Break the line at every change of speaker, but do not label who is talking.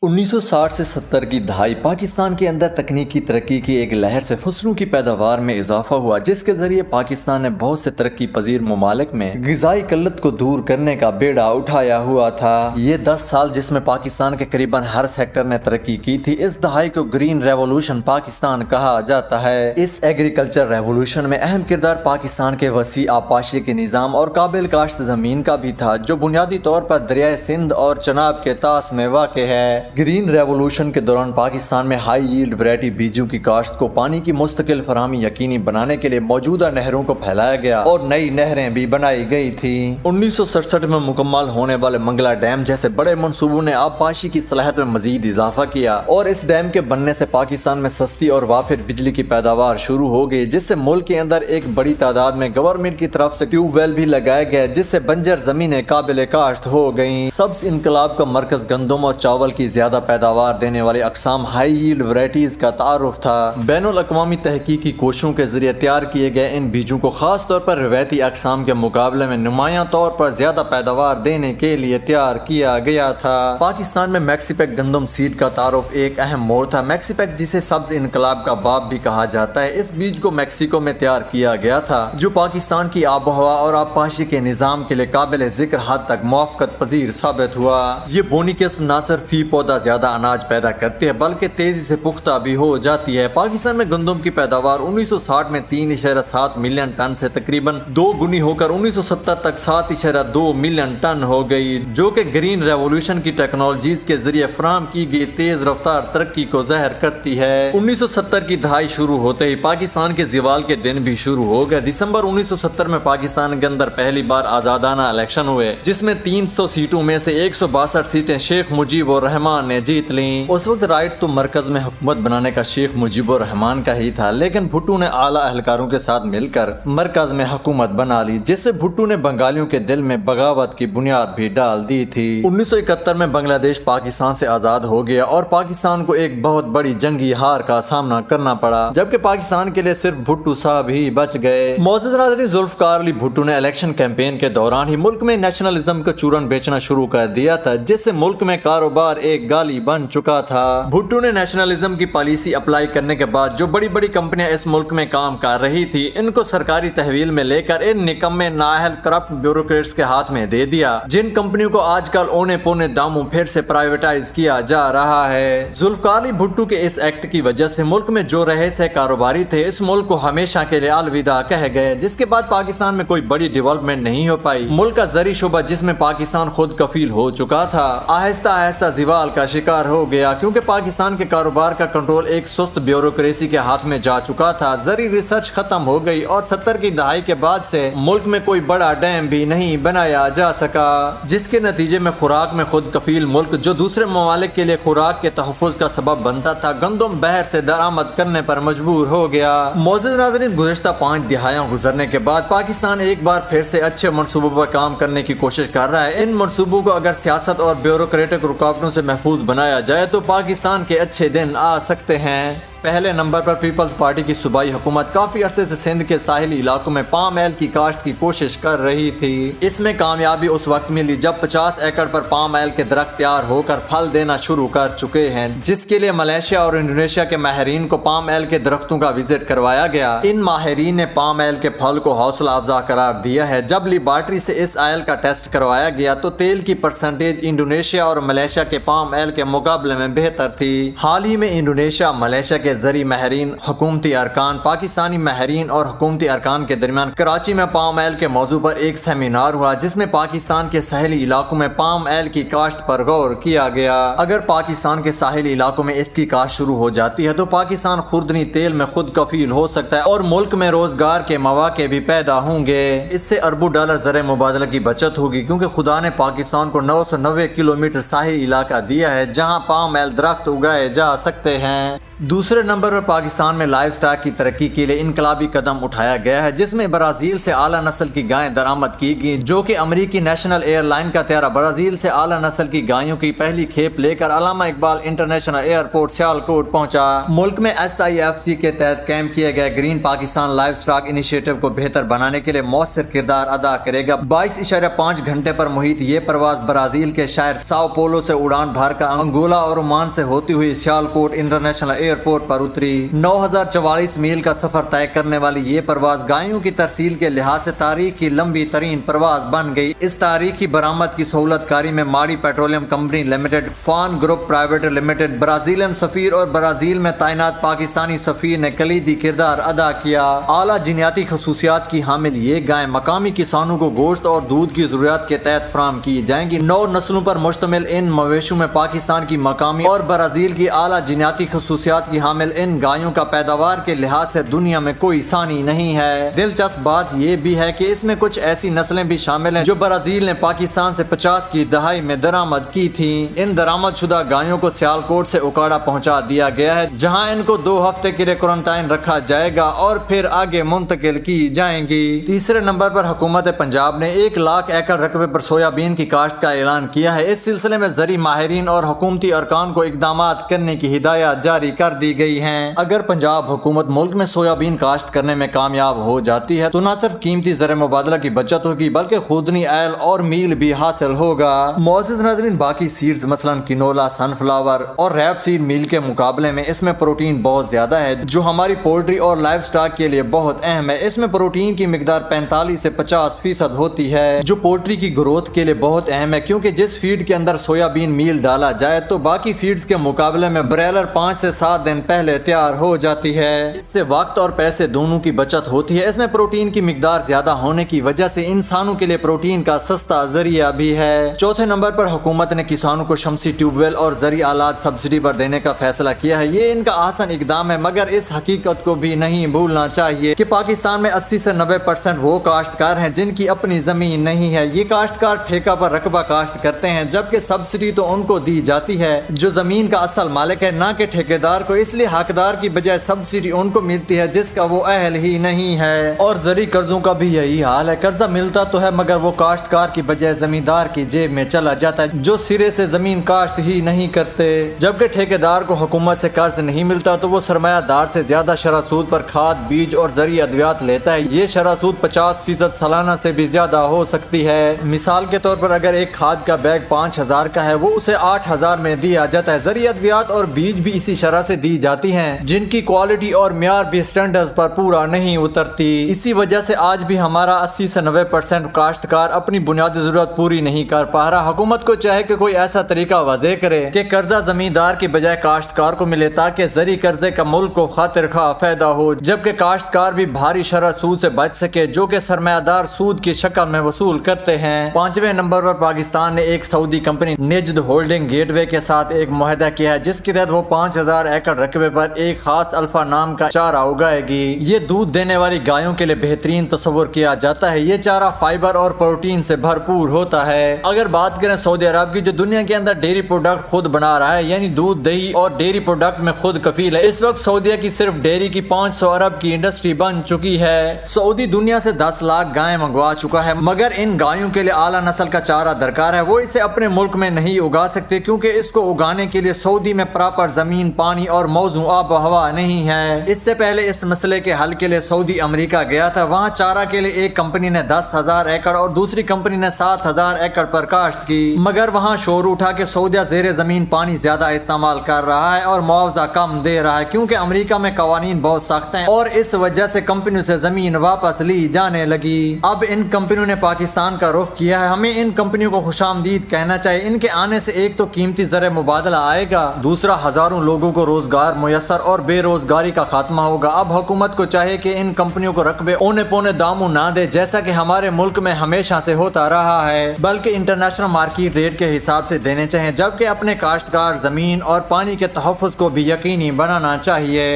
1960 سے 70 کی دہائی پاکستان کے اندر تکنیکی ترقی کی ایک لہر سے فصلوں کی پیداوار میں اضافہ ہوا، جس کے ذریعے پاکستان نے بہت سے ترقی پذیر ممالک میں غذائی قلت کو دور کرنے کا بیڑا اٹھایا ہوا تھا۔ یہ 10 سال جس میں پاکستان کے قریباً ہر سیکٹر نے ترقی کی تھی، اس دہائی کو گرین ریولوشن پاکستان کہا جاتا ہے۔ اس ایگریکلچر ریولوشن میں اہم کردار پاکستان کے وسیع آبپاشی کے نظام اور قابل کاشت زمین کا بھی تھا، جو بنیادی طور پر دریائے سندھ اور چناب کے طاس میں واقع ہے۔ گرین ریولوشن کے دوران پاکستان میں ہائی ییلڈ ویرائٹی بیجوں کی کاشت کو پانی کی مستقل فراہمی یقینی بنانے کے لیے موجودہ نہروں کو پھیلایا گیا اور نئی نہریں بھی بنائی گئی تھیں۔ 1967 میں مکمل ہونے والے منگلا ڈیم جیسے بڑے منصوبوں نے آبپاشی کی صلاحیت میں مزید اضافہ کیا، اور اس ڈیم کے بننے سے پاکستان میں سستی اور وافر بجلی کی پیداوار شروع ہو گئی، جس سے ملک کے اندر ایک بڑی تعداد میں گورنمنٹ کی طرف سے ٹیوب ویل بھی لگائے گئے، جس سے بنجر زمینیں قابل کاشت ہو گئیں۔ سبز انقلاب کا مرکز گندم اور چاول کی زیادہ پیداوار دینے والی اقسام ہائی ییلڈ ورائٹیز کا تعارف تھا۔ بین الاقوامی تحقیقی کوششوں کے ذریعے تیار کیے گئے ان بیجوں کو خاص طور پر روایتی اقسام کے مقابلے میں نمایاں طور پر زیادہ پیداوار دینے کے لیے تیار کیا گیا تھا۔ پاکستان میں میکسیپیک گندم سیڈ کا تعارف ایک اہم موڑ تھا۔ میکسیپیک، جسے سبز انقلاب کا باپ بھی کہا جاتا ہے، اس بیج کو میکسیکو میں تیار کیا گیا تھا، جو پاکستان کی آب و ہوا اور آبپاشی کے نظام کے لیے قابل ذکر حد تک موافقت پذیر ثابت ہوا۔ یہ بونی قسم نہ صرف فی پودا زیادہ اناج پیدا کرتی ہے بلکہ تیزی سے پختہ بھی ہو جاتی ہے۔ پاکستان میں گندم کی پیداوار 1960 میں 3.7 ملین ٹن سے تقریباً 2 گنی ہو کر 1970 تک 7.2 ملین ٹن ہو گئی، جو کہ گرین ریولوشن کی ٹیکنالوجیز کے ذریعے فراہم کی گئی تیز رفتار ترقی کو ظاہر کرتی ہے۔ 1970 کی دہائی شروع ہوتے ہی پاکستان کے زوال کے دن بھی شروع ہو گئے۔ دسمبر 1970 میں پاکستان کے اندر پہلی بار آزادانہ الیکشن ہوئے، جس میں 300 سیٹوں میں سے 162 سیٹیں شیخ مجیب الرحمان نے جیت لیں۔ اس وقت رائٹ تو مرکز میں حکومت بنانے کا شیخ مجیب الرحمان کا ہی تھا، لیکن بھٹو نے اعلیٰ اہلکاروں کے ساتھ مل کر مرکز میں حکومت بنا لی، جس سے بھٹو نے بنگالیوں کے دل میں بغاوت کی بنیاد بھی ڈال دی تھی۔ 1971 میں بنگلہ دیش پاکستان سے آزاد ہو گیا اور پاکستان کو ایک بہت بڑی جنگی ہار کا سامنا کرنا پڑا، جبکہ پاکستان کے لیے صرف بھٹو صاحب ہی بچ گئے۔ معزز ناظرین، ذوالفقار علی بھٹو نے الیکشن کیمپین کے دوران ہی ملک میں نیشنلزم کا چورن بیچنا شروع کر دیا تھا، جس سے ملک میں کاروبار ایک گالی بن چکا تھا۔ بھٹو نے نیشنلزم کی پالیسی اپلائی کرنے کے بعد جو بڑی بڑی کمپنیاں اس ملک میں کام کر رہی تھی، ان کو سرکاری تحویل میں لے کر ان نکمے نااہل کرپٹ بیوروکریٹس کے ہاتھ میں دے دیا، جن کمپنیوں کو آج کل اونے پونے داموں پھر سے پرائیویٹائز کیا جا رہا ہے۔ ذوالفقار علی بھٹو کے اس ایکٹ کی وجہ سے ملک میں جو رہے سے کاروباری تھے، اس ملک کو ہمیشہ کے لیے الوداع کہہ گئے، جس کے بعد پاکستان میں کوئی بڑی ڈیولپمنٹ نہیں ہو پائی۔ ملک کا زرعی شعبہ، جس میں پاکستان خود کفیل ہو چکا تھا، آہستہ آہستہ زوال کا شکار ہو گیا، کیونکہ پاکستان کے کاروبار کا کنٹرول ایک سست بیوروکریسی کے ہاتھ میں جا چکا تھا۔ زرعی ریسرچ ختم ہو گئی اور 70 کی دہائی کے بعد سے ملک میں کوئی بڑا ڈیم بھی نہیں بنایا جا سکا، جس کے نتیجے میں خوراک میں خود کفیل ملک، جو دوسرے ممالک کے لیے خوراک کے تحفظ کا سبب بنتا تھا، گندم بحر سے درآمد کرنے پر مجبور ہو گیا۔ معزز ناظرین، گزشتہ 5 دہائیاں گزرنے کے بعد پاکستان ایک بار پھر سے اچھے منصوبوں پر کام کرنے کی کوشش کر رہا ہے۔ ان منصوبوں کو اگر سیاست اور بیوروکریٹک رکاوٹوں سے محفوظ بنایا جائے تو پاکستان کے اچھے دن آ سکتے ہیں۔ پہلے نمبر پر پیپلز پارٹی کی صوبائی حکومت کافی عرصے سے سندھ کے ساحلی علاقوں میں پام آئل کی کاشت کی کوشش کر رہی تھی۔ اس میں کامیابی اس وقت ملی جب 50 ایکڑ پر پام آئل کے درخت تیار ہو کر پھل دینا شروع کر چکے ہیں، جس کے لیے ملائیشیا اور انڈونیشیا کے ماہرین کو پام آئل کے درختوں کا وزٹ کروایا گیا۔ ان ماہرین نے پام آئل کے پھل کو حوصلہ افزا قرار دیا ہے۔ جب لیبارٹری سے اس آئل کا ٹیسٹ کروایا گیا تو تیل کی پرسنٹیج انڈونیشیا اور ملائیشیا کے پام آئل کے مقابلے میں بہتر تھی۔ حال ہی میں انڈونیشیا، ملائیشیا کے زرعی ماہرین، حکومتی ارکان، پاکستانی ماہرین اور حکومتی ارکان کے درمیان کراچی میں پام آئل کے موضوع پر ایک سیمینار ہوا، جس میں پاکستان کے ساحلی علاقوں میں پام آئل کی کاشت پر غور کیا گیا۔ اگر پاکستان کے ساحلی علاقوں میں اس کی کاشت شروع ہو جاتی ہے تو پاکستان خوردنی تیل میں خود کفیل ہو سکتا ہے اور ملک میں روزگار کے مواقع بھی پیدا ہوں گے۔ اس سے اربوں ڈالر زر مبادلہ کی بچت ہوگی، کیونکہ خدا نے پاکستان کو 990 کلومیٹر ساحلی علاقہ دیا ہے جہاں پام آئل درخت اگائے جا سکتے ہیں۔ دوسرے نمبر پر پاکستان میں لائف سٹاک کی ترقی کے لیے انقلابی قدم اٹھایا گیا ہے، جس میں برازیل سے اعلیٰ نسل کی گائیں درآمد کی گئی، جو کہ امریکی نیشنل ایئر لائن کا طیارہ برازیل سے اعلیٰ نسل کی گایوں کی پہلی کھیپ لے کر علامہ اقبال انٹرنیشنل ایئرپورٹ سیالکوٹ پہنچا۔ ملک میں SIFC کے تحت قائم کیے گئے green Pakistan life stock initiative کو بہتر بنانے کے لیے مؤثر کردار ادا کرے گا۔ 22.5 گھنٹے پر محیط یہ پرواز برازیل کے شہر ساؤ پولو سے اڑان بھر کر انگولا اور عمان سے ہوتی ہوئی سیالکوٹ انٹرنیشنل ایئرپورٹ پر اتری۔ 9044 میل کا سفر طے کرنے والی یہ پرواز گایوں کی ترسیل کے لحاظ سے تاریخ کی لمبی ترین پرواز بن گئی۔ اس تاریخی برآمد کی سہولت کاری میں ماڑی پیٹرولیم کمپنی لمیٹڈ، فان گروپ پرائیویٹ لمیٹڈ، برازیلین سفیر اور برازیل میں تعینات پاکستانی سفیر نے کلیدی کردار ادا کیا۔ اعلیٰ جینیاتی خصوصیات کی حامل یہ گائیں مقامی کسانوں کو گوشت اور دودھ کی ضروریات کے تحت فراہم کی جائیں گی۔ 9 نسلوں پر مشتمل ان مویشیوں میں پاکستان کی مقامی اور برازیل کی اعلیٰ جینیاتی خصوصیات کی حامل ان گایوں کا پیداوار کے لحاظ سے دنیا میں کوئی ثانی نہیں ہے۔ دلچسپ بات یہ بھی ہے کہ اس میں کچھ ایسی نسلیں بھی شامل ہیں جو برازیل نے پاکستان سے 50 کی دہائی میں درآمد کی تھیں۔ ان درآمد شدہ گایوں کو سیالکوٹ سے اکاڑا پہنچا دیا گیا ہے، جہاں ان کو 2 ہفتے کے لیے کوارنٹائن رکھا جائے گا اور پھر آگے منتقل کی جائیں گی۔ تیسرے نمبر پر حکومت پنجاب نے 1 لاکھ ایکڑ رقبے پر سویابین کی کاشت کا اعلان کیا ہے۔ اس سلسلے میں زرعی ماہرین اور حکومتی ارکان کو اقدامات کرنے کی ہدایات جاری کر دی گئی ہیں۔ اگر پنجاب حکومت ملک میں سویابین کاشت کرنے میں کامیاب ہو جاتی ہے تو نہ صرف قیمتی زر مبادلہ کی بچت ہوگی بلکہ خوردنی ایل اور میل بھی حاصل ہوگا۔ معزز ناظرین، باقی سیڈز مثلاً کنولا، سن فلاور اور ریپ سیڈ میل کے مقابلے میں اس میں پروٹین بہت زیادہ ہے، جو ہماری پولٹری اور لائف سٹاک کے لیے بہت اہم ہے۔ اس میں پروٹین کی مقدار 45 سے 50% ہوتی ہے، جو پولٹری کی گروتھ کے لیے بہت اہم ہے، کیونکہ جس فیڈ کے اندر سویابین میل ڈالا جائے تو باقی فیڈز کے مقابلے میں برائلر 5 سے 7 دن پہلے تیار ہو جاتی ہے۔ اس سے وقت اور پیسے دونوں کی بچت ہوتی ہے۔ اس میں پروٹین کی مقدار زیادہ ہونے کی وجہ سے انسانوں کے لیے پروٹین کا سستا ذریعہ بھی ہے۔ چوتھے نمبر پر حکومت نے کسانوں کو شمسی ٹیوب ویل اور زرعی آلات سبسڈی پر دینے کا فیصلہ کیا ہے۔ یہ ان کا آسان اقدام ہے، مگر اس حقیقت کو بھی نہیں بھولنا چاہیے کہ پاکستان میں 80 سے 90% وہ کاشتکار ہیں جن کی اپنی زمین نہیں ہے۔ یہ کاشتکار ٹھیکہ پر رقبہ کاشت کرتے ہیں، جبکہ سبسڈی تو ان کو دی جاتی ہے جو زمین کا اصل مالک ہے، نہ کہ ٹھیکیدار کو۔ اس لیے حقدار کی بجائے سبسڈی ان کو ملتی ہے جس کا وہ اہل ہی نہیں ہے۔ اور زرعی قرضوں کا بھی یہی حال ہے، قرضہ ملتا تو ہے مگر وہ کاشتکار کی بجائے زمیندار کی جیب میں چلا جاتا ہے، جو سرے سے زمین کاشت ہی نہیں کرتے۔ جبکہ ٹھیکیدار کو حکومت سے قرض نہیں ملتا تو وہ سرمایہ دار سے زیادہ شرح سود پر کھاد، بیج اور زرعی ادویات لیتا ہے۔ یہ شرح سود 50% سالانہ سے بھی زیادہ ہو سکتی ہے۔ مثال کے طور پر اگر ایک کھاد کا بیگ 5000 کا ہے، وہ اسے 8000 میں دیا جاتا ہے۔ زرعی ادویات اور بیج بھی اسی شرح سے دی جاتی ہیں، جن کی کوالٹی اور معیار بھی سٹینڈرڈز پر پورا نہیں اترتی۔ اسی وجہ سے آج بھی ہمارا 80 سے 90% کاشتکار اپنی بنیادی ضرورت پوری نہیں کر پا رہا۔ حکومت کو چاہے کہ کوئی ایسا طریقہ وضع کرے کہ قرضہ زمیندار کی بجائے کاشتکار کو ملے، تاکہ زرعی قرضے کا ملک کو خاطر خواہ فائدہ ہو، جبکہ کاشتکار بھی بھاری شرح سود سے بچ سکے جو کہ سرمایہ دار سود کی شکل میں وصول کرتے ہیں۔ 5ویں نمبر پر پاکستان نے ایک سعودی کمپنی نجد ہولڈنگ گیٹ وے کے ساتھ ایک معاہدہ کیا ہے، جس کے تحت وہ 5000 ایکڑ رقبے پر ایک خاص الفا نام کا چارہ اگائے گی۔ یہ دودھ دینے والی گایوں کے لیے بہترین تصور کیا جاتا ہے۔ یہ چارہ فائبر اور پروٹین سے بھرپور ہوتا ہے۔ اگر بات کریں سعودی عرب کی، جو دنیا کے اندر ڈیری پروڈکٹ خود بنا رہا ہے، یعنی دودھ، دہی اور ڈیری پروڈکٹ میں خود کفیل ہے، اس وقت سعودیہ کی صرف ڈیری کی 500 ارب کی انڈسٹری بن چکی ہے۔ سعودی دنیا سے 10 لاکھ گائیں منگوا چکا ہے، مگر ان گایوں کے لیے اعلیٰ نسل کا چارہ درکار ہے۔ وہ اسے اپنے ملک میں نہیں اگا سکتے کیونکہ اس کو اگانے کے لیے سعودی میں پراپر زمین، پانی اور موزوں آب و ہوا نہیں ہے۔ اس سے پہلے اس مسئلے کے حل کے لیے سعودی امریکہ گیا تھا۔ وہاں چارہ کے لیے ایک کمپنی نے 10,000 ایکڑ اور دوسری کمپنی نے 7,000 ایکڑ پر کاشت کی، مگر وہاں شور اٹھا کہ سعودیہ زیر زمین پانی زیادہ استعمال کر رہا ہے اور معاوضہ کم دے رہا ہے، کیونکہ امریکہ میں قوانین بہت سخت ہیں اور اس وجہ سے کمپنیوں سے زمین واپس لی جانے لگی۔ اب ان کمپنیوں نے پاکستان کا رخ کیا ہے۔ ہمیں ان کمپنیوں کو خوش آمدید کہنا چاہیے۔ ان کے آنے سے ایک تو قیمتی زر مبادلہ آئے گا، دوسرا ہزاروں لوگوں کو روزگار میسر اور بے روزگاری کا خاتمہ ہوگا۔ اب حکومت کو چاہیے کہ ان کمپنیوں کو رقبے اونے پونے داموں نہ دے، جیسا کہ ہمارے ملک میں ہمیشہ سے ہوتا رہا ہے، بلکہ انٹرنیشنل مارکیٹ ریٹ کے حساب سے دینے چاہیے، جبکہ اپنے کاشتکار، زمین اور پانی کے تحفظ کو بھی یقینی بنانا چاہیے۔